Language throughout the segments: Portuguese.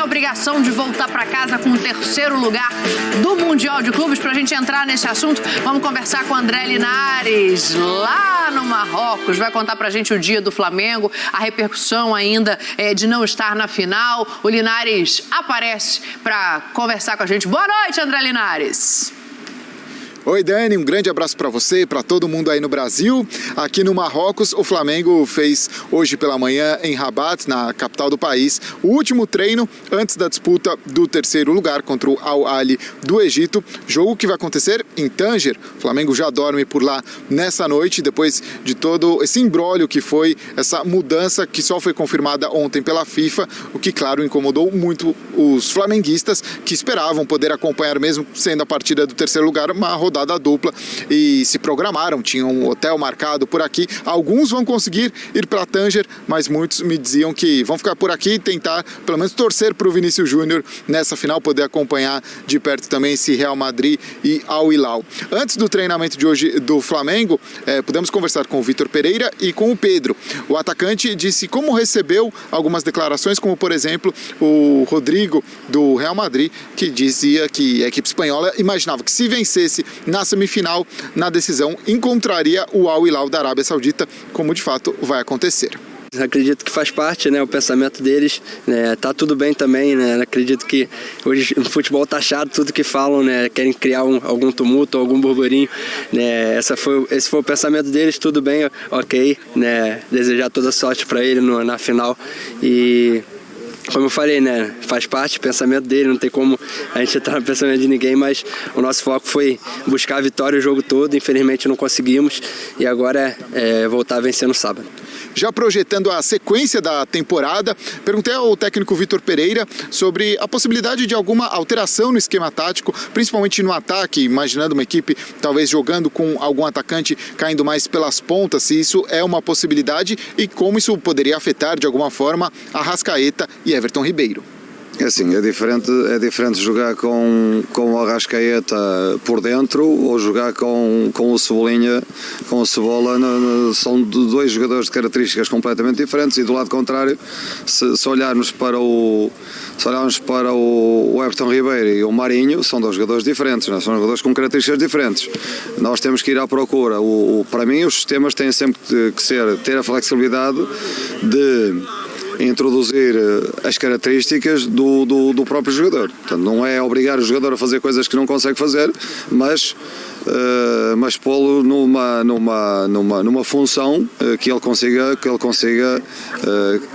a obrigação de voltar para casa com o terceiro lugar do Mundial de Clubes. Para a gente entrar nesse assunto, vamos conversar com o André Linares, lá no Marrocos. Vai contar para a gente o dia do Flamengo, a repercussão ainda de não estar na final. O Linares aparece para conversar com a gente. Boa noite, André Linares. Oi, Dani, um grande abraço para você, para todo mundo aí no Brasil. Aqui no Marrocos, o Flamengo fez hoje pela manhã em Rabat, na capital do país, o último treino antes da disputa do terceiro lugar contra o Al Ahly do Egito. Jogo que vai acontecer em Tanger. O Flamengo já dorme por lá nessa noite, depois de todo esse imbróglio que foi essa mudança que só foi confirmada ontem pela FIFA, o que, claro, incomodou muito os flamenguistas que esperavam poder acompanhar, mesmo sendo a partida do terceiro lugar, uma rodada dupla, e se programaram, tinham um hotel marcado por aqui. Alguns vão conseguir ir para Tanger, mas muitos me diziam que vão ficar por aqui e tentar pelo menos torcer para o Vinícius Júnior nessa final, poder acompanhar de perto também esse Real Madrid e Al Hilal. Antes do treinamento de hoje do Flamengo, pudemos conversar com o Vitor Pereira e com o Pedro. O atacante disse como recebeu algumas declarações, como por exemplo o Rodrigo do Real Madrid, que dizia que a equipe espanhola imaginava que se vencesse na semifinal, na decisão, encontraria o Al Hilal da Arábia Saudita, como de fato vai acontecer. Acredito que faz parte, né, o pensamento deles, né, tá tudo bem também, né, acredito que hoje o futebol tá chato, tudo que falam, né, querem criar algum tumulto, algum burburinho, né, esse foi o pensamento deles, tudo bem, ok, né, desejar toda sorte para ele na final e... Como eu falei, né, faz parte do pensamento dele, não tem como a gente entrar no pensamento de ninguém, mas o nosso foco foi buscar a vitória o jogo todo, infelizmente não conseguimos e agora é voltar a vencer no sábado. Já projetando a sequência da temporada, perguntei ao técnico Vitor Pereira sobre a possibilidade de alguma alteração no esquema tático, principalmente no ataque, imaginando uma equipe talvez jogando com algum atacante caindo mais pelas pontas, se isso é uma possibilidade e como isso poderia afetar de alguma forma Arrascaeta e Everton Ribeiro. É assim, é diferente jogar com o Arrascaeta por dentro ou jogar com o Cebolinha, com o Cebola, são dois jogadores de características completamente diferentes e do lado contrário, se olharmos para o Everton Ribeiro e o Marinho, são dois jogadores diferentes, não? São jogadores com características diferentes. Nós temos que ir à procura. Para mim os sistemas têm sempre que ter a flexibilidade de introduzir as características do próprio jogador. Portanto, não é obrigar o jogador a fazer coisas que não consegue fazer, mas pô-lo numa função que ele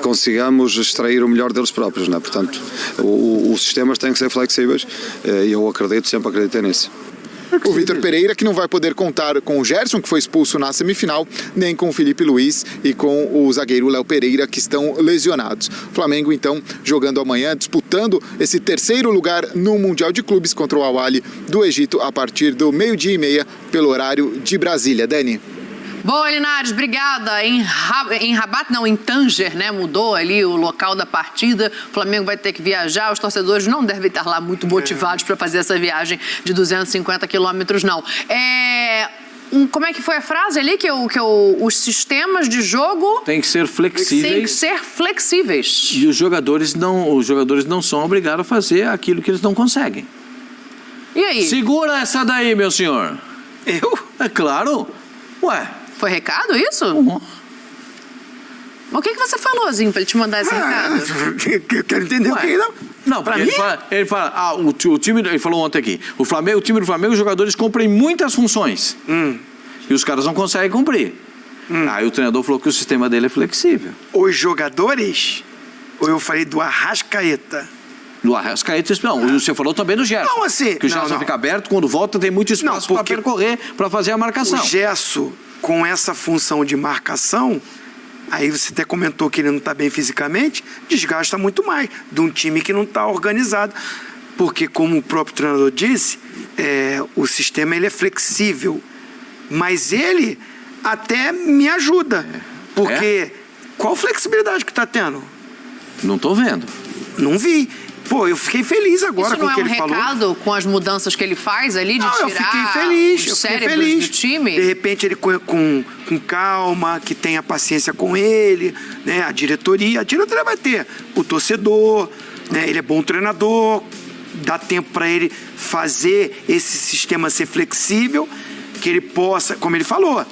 consigamos extrair o melhor deles próprios, não é? Portanto, os sistemas têm que ser flexíveis e eu sempre acreditei nisso. O Vitor Pereira, que não vai poder contar com o Gerson, que foi expulso na semifinal, nem com o Felipe Luiz e com o zagueiro Léo Pereira, que estão lesionados. O Flamengo, então, jogando amanhã, disputando esse terceiro lugar no Mundial de Clubes contra o Al Ahly do Egito, a partir do 12h30, pelo horário de Brasília. Dani. Boa, Linares, obrigada. Em Rabat, não, em Tanger, né? Mudou ali o local da partida. O Flamengo vai ter que viajar. Os torcedores não devem estar lá muito motivados para fazer essa viagem de 250 quilômetros, não. Como é que foi a frase ali? Os sistemas de jogo tem que ser flexíveis. Tem que ser flexíveis. E os jogadores não são obrigados a fazer aquilo que eles não conseguem. E aí? Segura essa daí, meu senhor. Eu? É claro. Ué. Foi recado isso? Uhum. O que você falou, Zinho, pra ele te mandar esse recado? Eu quero entender o que não. Não, pra mim? Ele fala, o time, ele falou ontem aqui, o time do Flamengo, os jogadores cumprem muitas funções. E os caras não conseguem cumprir. Aí o treinador falou que o sistema dele é flexível. Os jogadores? Ou eu falei do Arrascaeta? Do Arrascaeta, não. Você falou também do Gerson. Não, assim... Que o Gerson fica aberto, quando volta tem muito espaço para percorrer, para fazer a marcação. O Gerson, com essa função de marcação, aí você até comentou que ele não está bem fisicamente, desgasta muito mais de um time que não está organizado. Porque, como o próprio treinador disse, o sistema ele é flexível. Mas ele até me ajuda. Porque qual flexibilidade que está tendo? Não estou vendo. Não vi. Pô, eu fiquei feliz agora com o que ele falou. Isso não é um recado com as mudanças que ele faz ali, de tirar os cérebros do time? De repente ele com calma, que tenha paciência com ele, né? A diretoria vai ter o torcedor, né? Ele é bom treinador, dá tempo para ele fazer esse sistema ser flexível, que ele possa, como ele falou,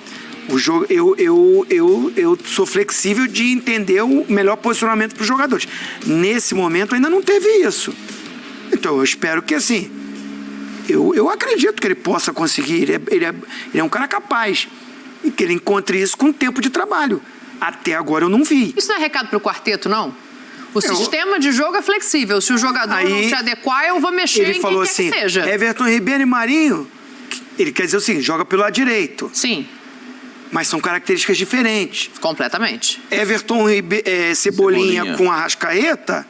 o jogo, eu sou flexível de entender o melhor posicionamento para os jogadores. Nesse momento ainda não teve isso. Então eu espero que assim, eu acredito que ele possa conseguir, ele é um cara capaz, e que ele encontre isso com tempo de trabalho. Até agora eu não vi. Isso não é recado para o quarteto, não? O sistema de jogo é flexível. Se o jogador não se adequar, eu vou mexer em quem quer que seja. Everton Ribeiro e Marinho, ele quer dizer o seguinte, joga pelo lado direito. Sim. Mas são características diferentes. Completamente. Everton Cebolinha com Arrascaeta,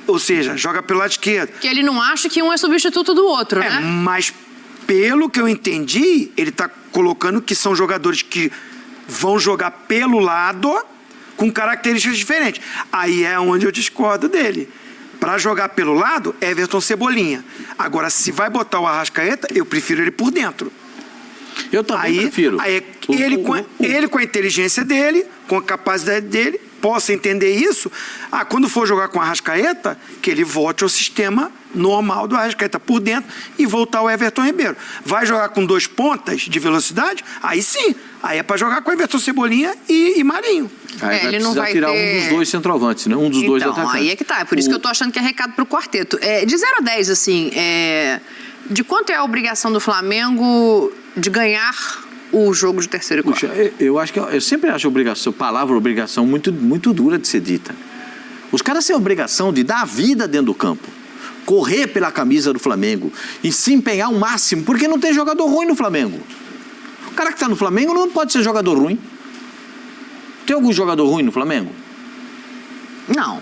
ou seja, joga pelo lado esquerdo. Que ele não acha que um é substituto do outro, né? Mas pelo que eu entendi, ele está colocando que são jogadores que vão jogar pelo lado com características diferentes. Aí é onde eu discordo dele. Para jogar pelo lado, Everton Cebolinha. Agora, se vai botar o Arrascaeta, eu prefiro ele por dentro. Eu também prefiro. Aí ele com a inteligência dele, com a capacidade dele, possa entender isso. Quando for jogar com o Arrascaeta, que ele volte ao sistema normal do Arrascaeta por dentro e voltar ao Everton Ribeiro. Vai jogar com 2 pontas de velocidade? Aí sim. Aí é para jogar com Everton Cebolinha e Marinho. Aí ele não vai tirar um dos 2 centroavantes, né? Um dos 2 atacantes. Aí é que tá. É por isso que eu tô achando que é recado pro quarteto. De 0 a 10, assim, de quanto é a obrigação do Flamengo de ganhar o jogo de terceiro e quarto? Puxa, eu sempre acho a palavra obrigação muito, muito dura de ser dita. Os caras têm a obrigação de dar a vida dentro do campo, correr pela camisa do Flamengo e se empenhar ao máximo, porque não tem jogador ruim no Flamengo. O cara que está no Flamengo não pode ser jogador ruim. Tem algum jogador ruim no Flamengo? Não.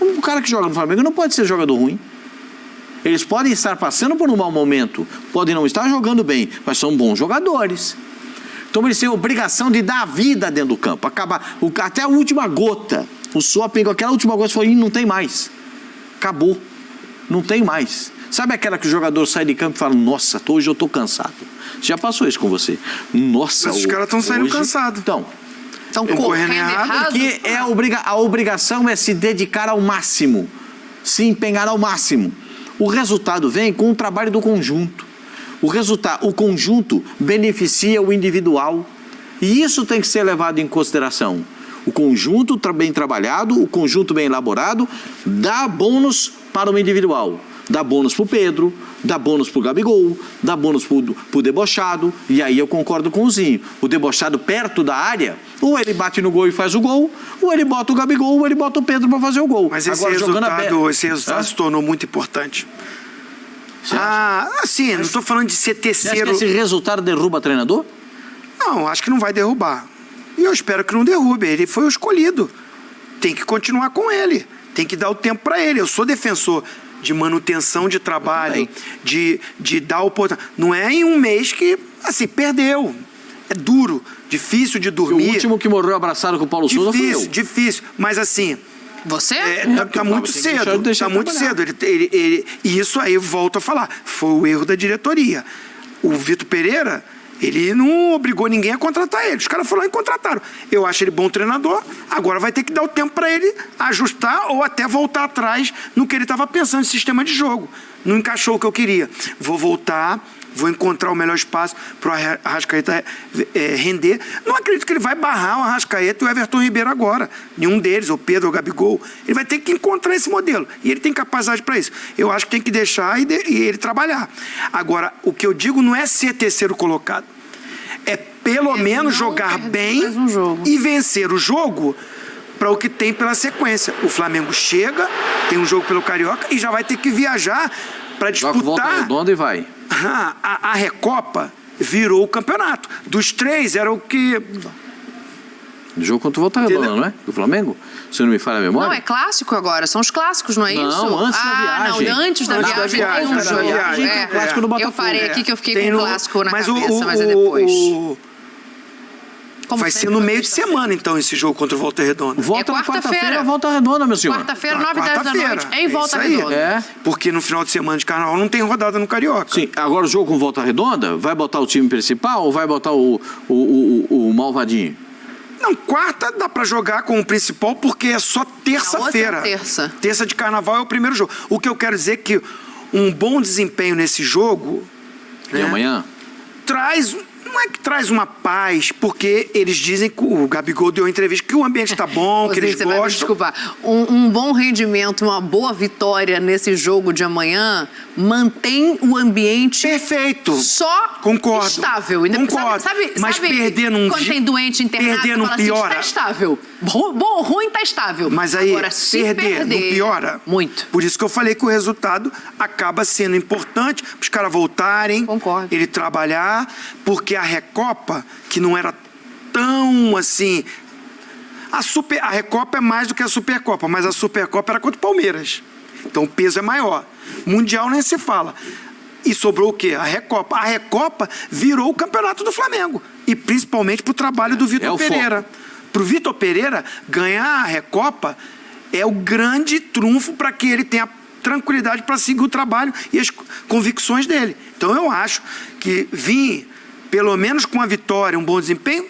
O cara que joga no Flamengo não pode ser jogador ruim. Eles podem estar passando por um mau momento, podem não estar jogando bem, mas são bons jogadores. Então eles têm a obrigação de dar a vida dentro do campo, acabar até a última gota. O suor pegou aquela última gota e falou, não tem mais. Acabou. Não tem mais. Sabe aquela que o jogador sai de campo e fala, nossa, hoje eu estou cansado. Já passou isso com você? Nossa, os caras estão saindo cansados. Estão correndo errado. Porque a obrigação é se dedicar ao máximo, se empenhar ao máximo. O resultado vem com o trabalho do conjunto. O conjunto beneficia o individual. E isso tem que ser levado em consideração. O conjunto bem trabalhado, o conjunto bem elaborado, dá bônus para o individual. Dá bônus para o Pedro, dá bônus para o Gabigol, dá bônus para o debochado. E aí eu concordo com o Zinho. O debochado perto da área, ou ele bate no gol e faz o gol, ou ele bota o Gabigol, ou ele bota o Pedro para fazer o gol. Mas esse resultado se tornou muito importante. Sim, não estou falando de ser terceiro. Você acha que esse resultado derruba treinador? Não, acho que não vai derrubar. E eu espero que não derrube. Ele foi o escolhido. Tem que continuar com ele. Tem que dar o tempo para ele. Eu sou defensor de manutenção de trabalho, de dar oportunidade. Não é em um mês que, assim, perdeu. É duro, difícil de dormir. O último que morreu abraçado com o Paulo Souza foi eu. Difícil, mas assim... Você? Tá muito cedo, tá muito cedo. E isso aí, volto a falar, foi o erro da diretoria. O Vitor Pereira, ele não obrigou ninguém a contratar ele. Os caras foram lá e contrataram. Eu acho ele bom treinador, agora vai ter que dar o tempo para ele ajustar ou até voltar atrás no que ele estava pensando em sistema de jogo. Não encaixou o que eu queria. Vou voltar, vou encontrar o melhor espaço para o Arrascaeta render. Não acredito que ele vai barrar o Arrascaeta e o Everton Ribeiro agora. Nenhum deles, o Pedro, o Gabigol. Ele vai ter que encontrar esse modelo. E ele tem capacidade para isso. Eu acho que tem que deixar e ele trabalhar. Agora, o que eu digo não é ser terceiro colocado. É pelo menos jogar bem e vencer o jogo para o que tem pela sequência. O Flamengo chega, tem um jogo pelo Carioca e já vai ter que viajar para disputar... Volta Redonda e vai. A Recopa virou o campeonato. Dos 3 era o que... O jogo contra o Volta Redonda, não é? Do Flamengo? Se não me falha a memória. Não, é clássico agora. São os clássicos, não é isso? Não, antes da viagem. Não, antes da viagem. Um jogo. Clássico do Botafogo. Eu parei aqui que eu fiquei com o clássico na cabeça, mas é depois. Vai ser no meio de semana, então, esse jogo contra o Volta Redonda. Volta na quarta-feira, Volta Redonda, meu senhor. Quarta-feira, 9 e 10 da noite, em Volta Redonda. Porque no final de semana de carnaval não tem rodada no Carioca. Sim, agora o jogo com Volta Redonda, vai botar o time principal ou vai botar o Malvadinho? Não, quarta dá pra jogar com o principal porque é só terça-feira. Terça. Terça de carnaval é o primeiro jogo. O que eu quero dizer é que um bom desempenho nesse jogo... E amanhã? Não é que traz uma paz, porque eles dizem que o Gabigol deu entrevista que o ambiente está bom, que eles você vai me gostam. desculpar. Um bom rendimento, uma boa vitória nesse jogo de amanhã mantém o ambiente Perfeito. só Concordo. estável. Concordo. Mas perder num quando tem doente internado, perder não fala assim, piora. está estável. Bom, ruim está estável. Mas aí, agora, se perder não piora? Muito. Por isso que eu falei que o resultado acaba sendo importante para os caras voltarem, Concordo. ele trabalhar, porque a Recopa, que não era tão assim... A Recopa é mais do que a Supercopa, mas a Supercopa era contra o Palmeiras. Então o peso é maior. Mundial nem se fala. E sobrou o quê? A Recopa. A Recopa virou o campeonato do Flamengo. E principalmente para o trabalho do Vitor Pereira. Para o Vitor Pereira, ganhar a Recopa é o grande trunfo para que ele tenha tranquilidade para seguir o trabalho e as convicções dele. Então eu acho que vir, pelo menos com a vitória, um bom desempenho,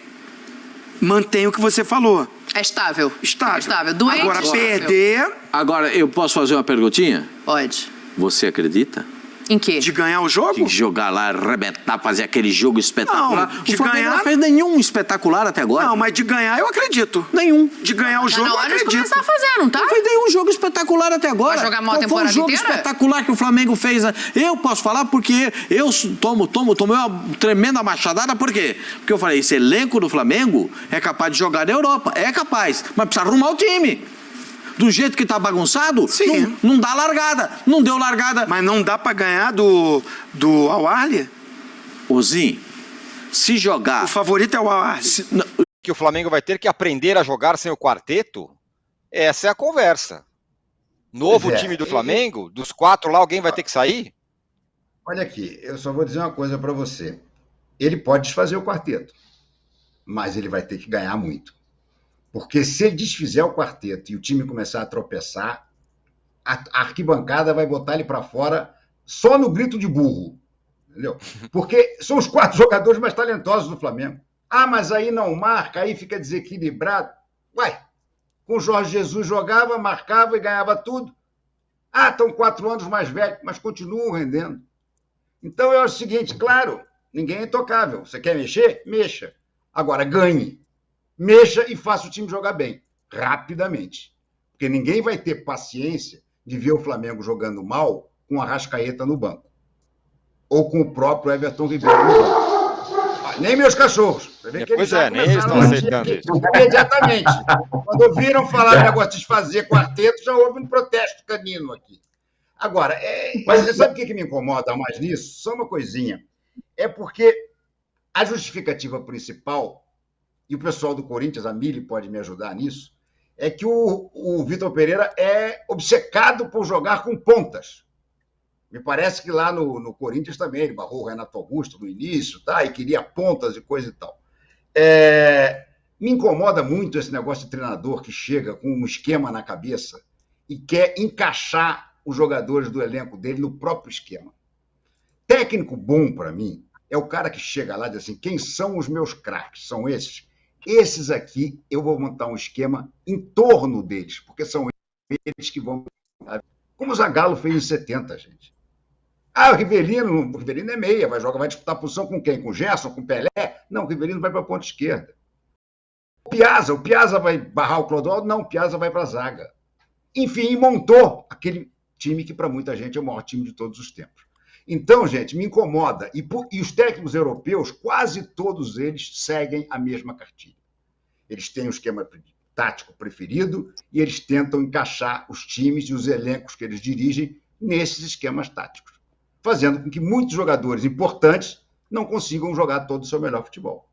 mantém o que você falou. É estável. Estável. Doente, agora, estável. perder... Agora, eu posso fazer uma perguntinha? Pode. Você acredita? Em quê? De ganhar o jogo? De jogar lá, arrebentar, fazer aquele jogo espetacular. Não, de o Flamengo ganhar- não fez nenhum espetacular até agora. Não, mas de ganhar eu acredito. Nenhum. De ganhar o jogo eu Tá na hora de acredito. começar a fazer, não tá? Não fez nenhum jogo espetacular até agora. Vai jogar mal a Qual foi temporada o jogo inteira? espetacular que o Flamengo fez? Eu posso falar porque eu tomei uma tremenda machadada. Por quê? Porque eu falei, esse elenco do Flamengo é capaz de jogar na Europa. É capaz, mas precisa arrumar o time. Do jeito que tá bagunçado, Sim. não dá largada. Não deu largada. Mas não dá pra ganhar do Al-Ahly? Ozinho, se jogar... O favorito é o Al-Ahly. Que o Flamengo vai ter que aprender a jogar sem o quarteto? Essa é a conversa. Novo Pois é. time do Flamengo, dos 4 lá, alguém vai ter que sair? Olha aqui, eu só vou dizer uma coisa para você. Ele pode desfazer o quarteto, mas ele vai ter que ganhar muito. Porque se ele desfizer o quarteto e o time começar a tropeçar, a arquibancada vai botar ele para fora só no grito de burro. Entendeu? Porque são os 4 jogadores mais talentosos do Flamengo. Ah, mas aí não marca, aí fica desequilibrado. Uai, com o Jorge Jesus jogava, marcava e ganhava tudo. Ah, estão 4 anos mais velhos, mas continuam rendendo. Então eu acho o seguinte, claro, ninguém é intocável. Você quer mexer? Mexa. Agora, ganhe. Mexa e faça o time jogar bem, rapidamente. Porque ninguém vai ter paciência de ver o Flamengo jogando mal com a Arrascaeta no banco. Ou com o próprio Everton Ribeiro no banco. Nem meus cachorros. Você vê que Pois já é, nem eles começaram estão a aceitando latir imediatamente. Quando ouviram falar do negócio de desfazer quarteto, já houve um protesto canino aqui. Agora, você sabe o que me incomoda mais nisso? Só uma coisinha. É porque a justificativa principal, e o pessoal do Corinthians, a Mili pode me ajudar nisso, é que o Vitor Pereira é obcecado por jogar com pontas. Me parece que lá no Corinthians também ele barrou o Renato Augusto no início, tá? E queria pontas e coisa e tal. Me incomoda muito esse negócio de treinador que chega com um esquema na cabeça e quer encaixar os jogadores do elenco dele no próprio esquema. Técnico bom, para mim, é o cara que chega lá e diz assim, quem são os meus craques? São esses? Esses aqui, eu vou montar um esquema em torno deles, porque são eles que vão... Como o Zagallo fez em 70, gente. Ah, o Rivelino é meia, vai disputar a posição com quem? Com o Gerson, com o Pelé? Não, o Rivelino vai para a ponta esquerda. O Piazza vai barrar o Clodoaldo? Não, o Piazza vai para a zaga. Enfim, montou aquele time que para muita gente é o maior time de todos os tempos. Então, gente, me incomoda. E os técnicos europeus, quase todos eles seguem a mesma cartilha. Eles têm um esquema tático preferido e eles tentam encaixar os times e os elencos que eles dirigem nesses esquemas táticos, fazendo com que muitos jogadores importantes não consigam jogar todo o seu melhor futebol.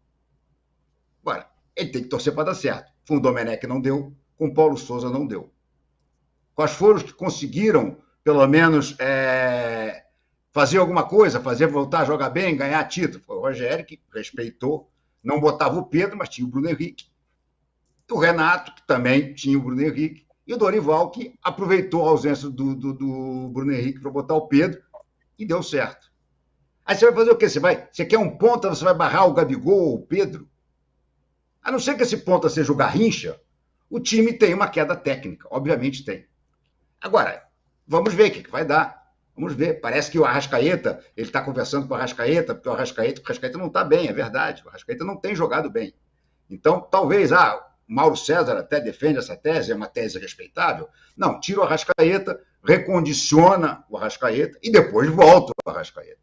Agora, ele tem que torcer para dar certo. Com o Domenech não deu, com o Paulo Sousa não deu. Quais foram os que conseguiram, pelo menos, fazer alguma coisa, fazer voltar a jogar bem, ganhar título? Foi o Rogério, que respeitou, não botava o Pedro, mas tinha o Bruno Henrique. O Renato, que também tinha o Bruno Henrique. E o Dorival, que aproveitou a ausência do Bruno Henrique para botar o Pedro e deu certo. Aí você vai fazer o quê? Você quer um ponta, você vai barrar o Gabigol ou o Pedro? A não ser que esse ponta seja o Garrincha, o time tem uma queda técnica, obviamente tem. Agora, vamos ver o que vai dar. Vamos ver. Parece que o Arrascaeta, ele está conversando com o Arrascaeta, porque o Arrascaeta não está bem, é verdade. O Arrascaeta não tem jogado bem. Então, talvez, Mauro César até defende essa tese, é uma tese respeitável. Não, tira o Arrascaeta, recondiciona o Arrascaeta e depois volta o Arrascaeta.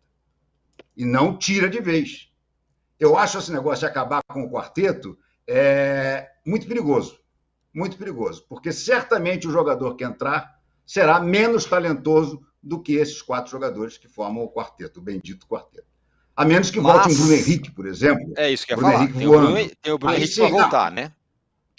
E não tira de vez. Eu acho esse negócio de acabar com o quarteto muito perigoso. Muito perigoso. Porque certamente o jogador que entrar será menos talentoso do que esses 4 jogadores que formam o quarteto, o bendito quarteto. A menos que volte um Bruno Henrique, por exemplo. É isso que eu ia Bruno falar. Henrique Tem o Bruno Henrique para voltar, né?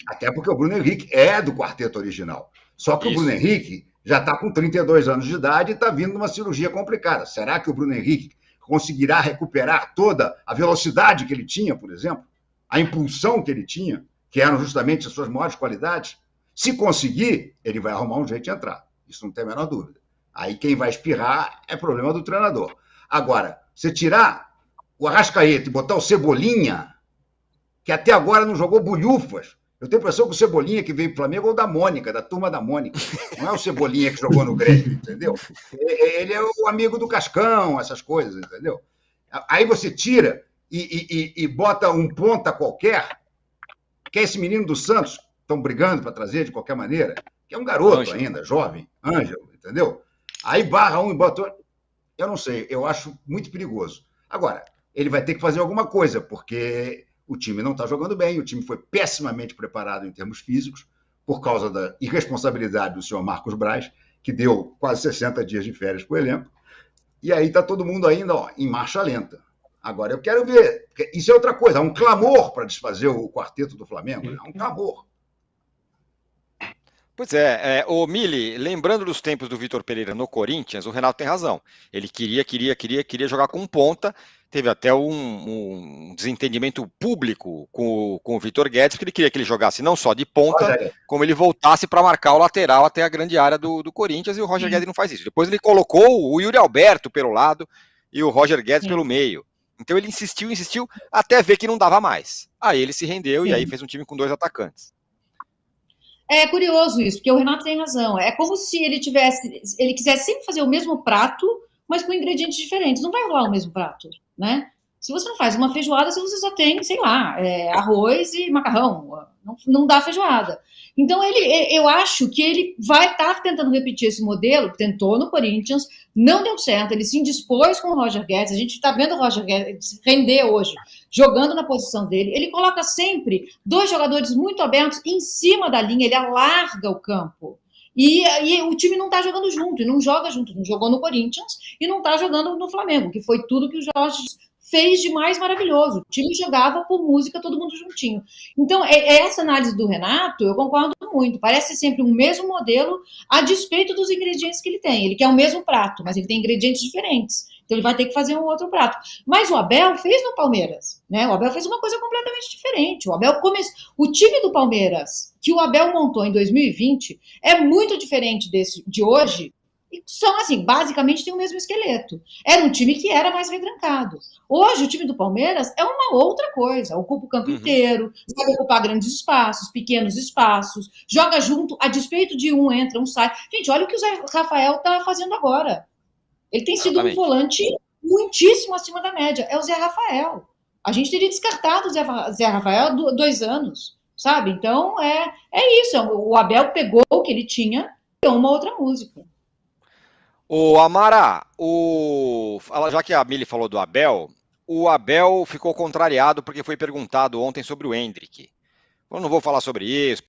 Até porque o Bruno Henrique é do quarteto original. Só que o Bruno Henrique já está com 32 anos de idade e está vindo de uma cirurgia complicada. Será que o Bruno Henrique conseguirá recuperar toda a velocidade que ele tinha, por exemplo? A impulsão que ele tinha, que eram justamente as suas maiores qualidades? Se conseguir, ele vai arrumar um jeito de entrar. Isso não tem a menor dúvida. Aí quem vai espirrar é problema do treinador. Agora, você tirar o Arrascaeta e botar o Cebolinha, que até agora não jogou bolhufas. Eu tenho a impressão que o Cebolinha que veio para o Flamengo é o da Mônica, da turma da Mônica. Não é o Cebolinha que jogou no Grêmio, entendeu? Ele é o amigo do Cascão, essas coisas, entendeu? Aí você tira e bota um ponta qualquer, que é esse menino do Santos, estão brigando para trazer de qualquer maneira, que é um garoto ainda, jovem, Ângelo, entendeu? Aí barra um e bota outro. Eu não sei, eu acho muito perigoso. Agora, ele vai ter que fazer alguma coisa, porque o time não está jogando bem, o time foi pessimamente preparado em termos físicos, por causa da irresponsabilidade do senhor Marcos Braz, que deu quase 60 dias de férias para o elenco, e aí está todo mundo ainda em marcha lenta. Agora, eu quero ver, isso é outra coisa, há um clamor para desfazer o quarteto do Flamengo, né? Um clamor. Pois é, o Mili, lembrando dos tempos do Vitor Pereira no Corinthians, o Renato tem razão. Ele queria jogar com ponta, teve até um desentendimento público com o Vitor Guedes, porque ele queria que ele jogasse não só de ponta, como ele voltasse para marcar o lateral até a grande área do Corinthians, e o Roger Guedes não faz isso. Depois ele colocou o Yuri Alberto pelo lado e o Roger Guedes pelo meio. Então ele insistiu, até ver que não dava mais. Aí ele se rendeu e aí fez um time com 2 atacantes. É curioso isso, porque o Renato tem razão. É como se ele quisesse sempre fazer o mesmo prato, mas com ingredientes diferentes. Não vai rolar o mesmo prato, né? Se você não faz uma feijoada, se você só tem, sei lá, arroz e macarrão, não dá feijoada. Então, eu acho que ele vai estar tentando repetir esse modelo, tentou no Corinthians, não deu certo, ele se indispôs com o Roger Guedes, a gente está vendo o Roger Guedes render hoje, jogando na posição dele, ele coloca sempre 2 jogadores muito abertos em cima da linha, ele alarga o campo. E o time não está jogando junto, e não joga junto, não jogou no Corinthians e não está jogando no Flamengo, que foi tudo que o Jorge fez de mais maravilhoso. O time jogava por música, todo mundo juntinho. Então, essa análise do Renato, eu concordo muito. Parece sempre um mesmo modelo, a despeito dos ingredientes que ele tem. Ele quer o mesmo prato, mas ele tem ingredientes diferentes. Então, ele vai ter que fazer um outro prato. Mas o Abel fez no Palmeiras, né? O Abel fez uma coisa completamente diferente. O time do Palmeiras, que o Abel montou em 2020, é muito diferente de hoje, e são, assim, basicamente tem o mesmo esqueleto. Era um time que era mais retrancado. Hoje, o time do Palmeiras é uma outra coisa. Ocupa o campo inteiro, sabe ocupar grandes espaços, pequenos espaços, joga junto, a despeito de um entra, um sai. Gente, olha o que o Zé Rafael está fazendo agora. Ele tem sido um volante muitíssimo acima da média. É o Zé Rafael. A gente teria descartado o Zé Rafael há 2 anos, sabe? Então, é isso. O Abel pegou o que ele tinha e deu uma outra música. Ô Amara, já que a Mili falou do Abel, o Abel ficou contrariado porque foi perguntado ontem sobre o Endrick. Eu não vou falar sobre isso,